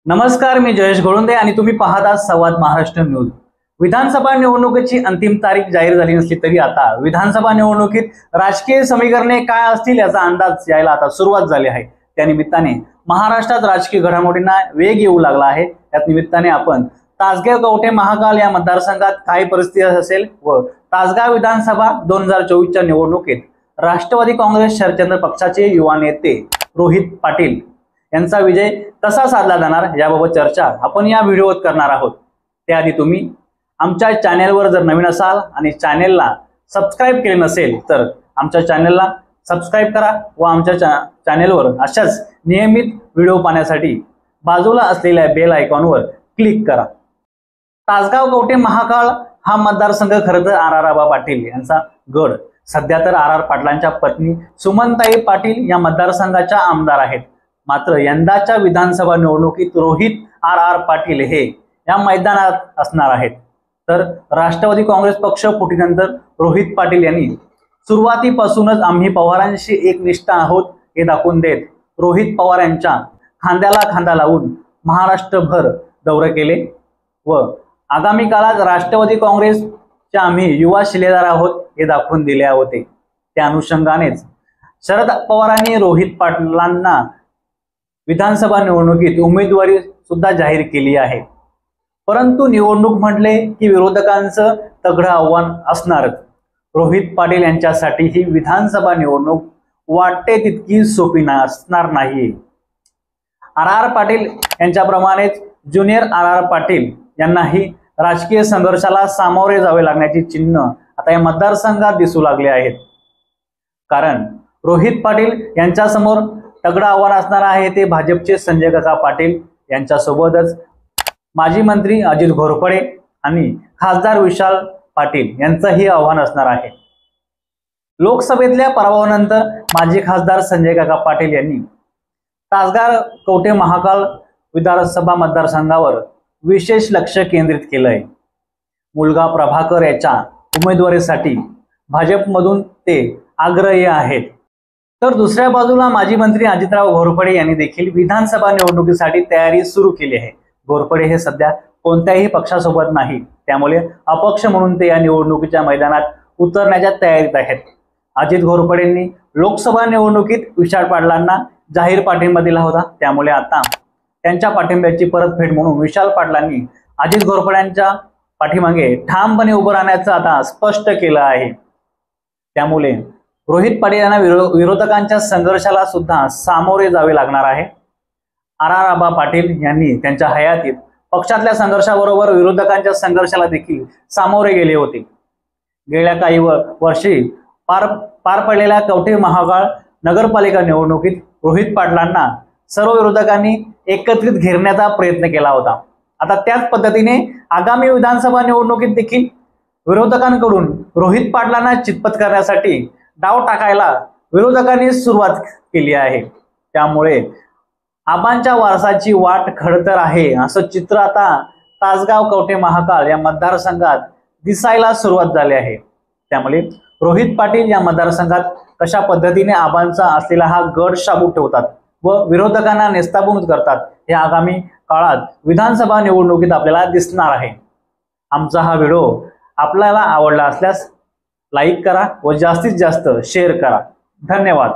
नमस्कार, मी जयेश गोळुंदे आणि तुम्ही पाहत आहात संवाद महाराष्ट्र न्यूज। विधानसभा निवडणुकीची अंतिम तारीख जाहीर झाली नसली तरी आता विधानसभा निवडणुकीत राजकीय समीकरणे काय असतील याचा अंदाज यायला आता सुरुवात झाली आहे। त्या निमित्ताने महाराष्ट्रात राजकीय घडामोडींना वेग येऊ लागला आहे। त्याच निमित्ताने आपण तासगाव कवठे महाकाल या मतदारसंघात काय परिस्थिती असेल व तासगाव विधानसभा 2024च्या निवडणुकीत राष्ट्रवादी काँग्रेस शरदचंद्र पक्षाचे युवा नेते रोहित पाटील यांचा विजय कसा साधला जाणार याबाबत चर्चा आपण या व्हिडिओत करणार आहोत। त्याआधी तुम्ही आमच्या चॅनेलवर जर नवीन असाल आणि चॅनेलला सबस्क्राइब केले नसेल तर आमच्या चॅनेलला सबस्क्राइब करा व आमच्या चॅनेलवर अशाच नियमित व्हिडिओ पाहण्यासाठी बाजूला असलेल्या बेल आयकॉनवर क्लिक करा। तासगाव कवठे महाकाळ हा मतदारसंघ खरं तर आबा पाटील यांचा गड। सध्या तर पाटलांच्या पत्नी सुमनताई पाटील या मतदारसंघाच्या आमदार आहेत। मात्र यंदाच्या विधानसभा निवडणुकीत रोहित पाटील हे या मैदानात असणार आहेत। तर राष्ट्रवादी काँग्रेस पक्ष फुटीनंतर रोहित पाटील यांनी सुरुवातीपासूनच आम्ही पवारांशी एकनिष्ठ आहोत हे दाखवून देत रोहित पवार यांच्या खांद्याला खांदा लावून महाराष्ट्रभर दौरे केले व आगामी काळात राष्ट्रवादी काँग्रेसच्या आम्ही युवा शिलेदार आहोत हे दाखवून दिले होते। त्या अनुषंगानेच शरद पवारांनी रोहित पाटलांना विधानसभा निवडणुकीत उमेदवारी सुद्धा जाहीर केली आहे। परंतु निवडणूक म्हटले की विरोधकांचं तगडं आव्हान असणारच। रोहित पाटील यांच्यासाठी ही विधानसभा निवडणूक वाटते तितकी सोपी असणार नाही। पाटील यांच्याप्रमाणेच ज्युनियर पाटील यांनाही राजकीय संघर्षाला सामोरे जावे लागण्याची चिन्ह आता या मतदारसंघात दिसू लागले आहेत। कारण रोहित पाटील यांच्या समोर तगडं आव्हान असणार आहे ते भाजपचे संजय काका पाटील यांच्यासोबतच माजी मंत्री अजित घोरपडे आणि खासदार विशाल पाटील यांचंही आव्हान असणार आहे। लोकसभेतल्या पराभवानंतर माजी खासदार संजय काका पाटील यांनी तासगाव कवठे महाकाल विधानसभा मतदारसंघावर विशेष लक्ष केंद्रित केलंय। मुलगा प्रभाकर याच्या उमेदवारीसाठी भाजपमधून ते आग्रही आहेत। तर दुसऱ्या बाजूला माजी मंत्री अजितराव घोरपडे यांनी देखील विधानसभा निवडणुकीसाठी तयारी सुरू केली आहे। घोरपडे हे सध्या कोणत्याही पक्षासोबत नाही, त्यामुळे अपक्ष म्हणून ते या निवडणुकीच्या मैदानात उतरण्याच्या तयारीत आहेत। अजित घोरपडेंनी लोकसभा निवडणुकीत विशाल पाटलांना जाहीर पाठिंबा दिला होता, त्यामुळे आता त्यांच्या पाठिंब्याची परतफेड म्हणून विशाल पाटलांनी अजित घोरपड्यांच्या पाठीमागे ठामपणे उभं राहण्याचं आता स्पष्ट केलं आहे। त्यामुळे रोहित पाटील यांना विरोधकांच्या संघर्षाला सुद्धा सामोरे जावे लागणार आहे। आबा पाटील यांनी त्यांच्या हयातीत पक्षातल्या संघर्षाबरोबर विरोधकांच्या संघर्षाला देखील सामोरे गेले होते। गेल्या काही वर्षी पार पडलेल्या कवठे महाकाळ नगरपालिका निवडणुकीत रोहित पाटलांना सर्व विरोधकांनी एकत्रित घेरण्याचा प्रयत्न केला होता। आता त्याच पद्धतीने आगामी विधानसभा निवडणुकीत देखील विरोधकांकडून रोहित पाटलांना चितपट करण्यासाठी डाव टाकायला विरोधकांनी सुरुवात केली आहे। त्यामुळे आबांच्या वारसाची वाट खडतर आहे असं चित्र आता तासगाव कवठे महाकाळ या मतदारसंघात दिसायला सुरुवात झाली आहे। त्यामुळे रोहित पाटील या मतदारसंघात कशा पद्धतीने आबांचा असलेला हा गड शाबूत ठेवतात व विरोधकांना नेस्ताभूत करतात हे आगामी काळात विधानसभा निवडणुकीत आपल्याला दिसणार आहे। आमचा हा व्हिडिओ आपल्याला आवडला असल्यास लाईक करा व जास्तीत जास्त शेअर करा। धन्यवाद।